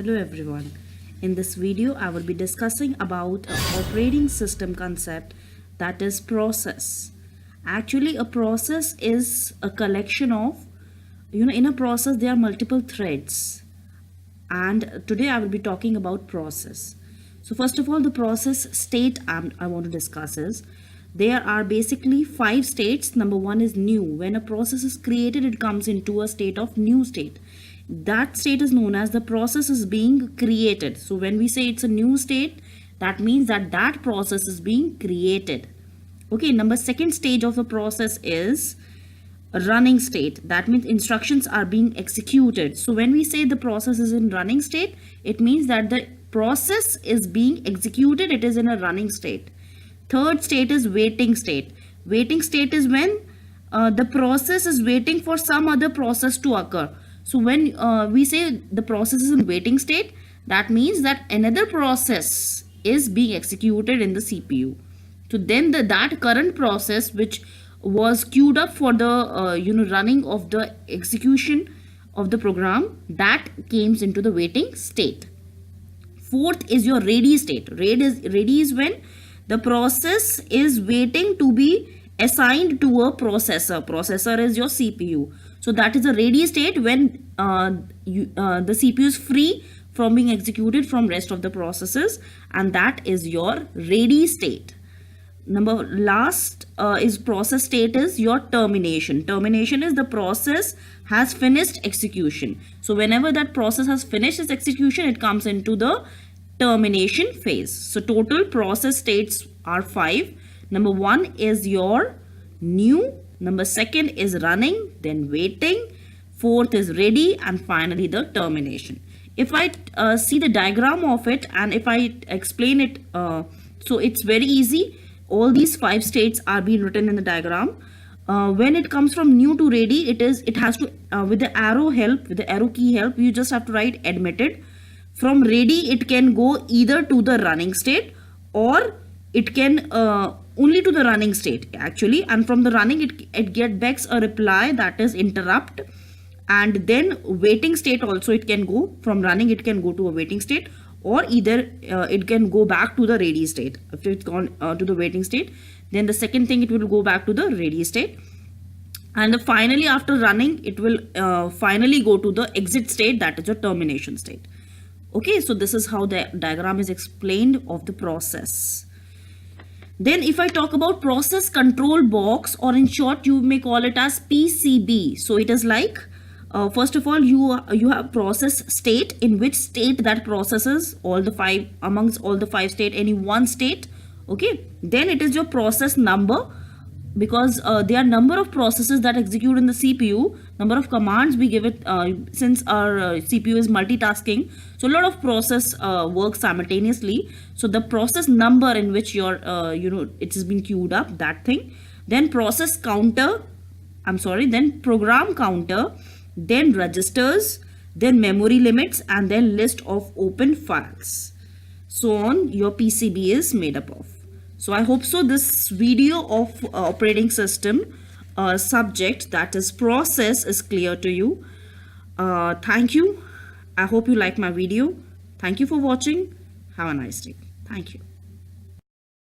Hello everyone. In this video I will be discussing about an operating system concept, that is process. Actually a process is a collection of, in a process there are multiple threads, and today I will be talking about process. So first of all, the process state I want to discuss is, there are basically 5 states. Number 1 is new. When a process is created, it comes into a state of new state. That state is known as the process is being created. So when we say it's a new state, that means that that process is being created. Okay, second stage of the process is a running state. That means instructions are being executed. So when we say the process is in running state, it means that the process is being executed. It is in a running state. Third state is waiting state. Waiting state is when the process is waiting for some other process to occur. So when we say the process is in waiting state, that means that another process is being executed in the CPU. So then that current process which was queued up for the running of the execution of the program, that comes into the waiting state. Fourth is your ready state. Ready is when the process is waiting to be assigned to a processor. Processor is your CPU. So that is a ready state when the CPU is free from being executed from rest of the processes, and that is your ready state. Last is process state is your termination. Termination is the process has finished execution. So whenever that process has finished its execution, it comes into the termination phase. So total process states are 5. Number 1 is your new. Number 2 is running, then waiting. 4th is ready, and finally the termination. If I see the diagram of it and if I explain it, so it's very easy. All these 5 states are being written in the diagram. When it comes from new to ready, it has to with the arrow key help, you just have to write admitted. From ready, it can go either to the running state or it can only to the running state actually, and from the running it get back a reply, that is interrupt. And then waiting state also, it can go from running, it can go to a waiting state, or either it can go back to the ready state. After it's gone to the waiting state, then the second thing, it will go back to the ready state, and finally after running it will finally go to the exit state, that is your termination state. Okay, so this is how the diagram is explained of the process. Then if I talk about process control box, or in short you may call it as PCB. So it is like, first of all, you have process state, in which state that processes amongst all the 5 state, any one state. Okay, then it is your process number, because there are number of processes that execute in the CPU, number of commands we give it, since our CPU is multitasking, so a lot of process works simultaneously. So the process number in which your it has been queued up, that thing. Then process counter, then program counter, then registers, then memory limits, and then list of open files. So on your PCB is made up of. So I hope so this video of operating system subject, that is process, is clear to you. Thank you. I hope you like my video. Thank you for watching. Have a nice day. Thank you.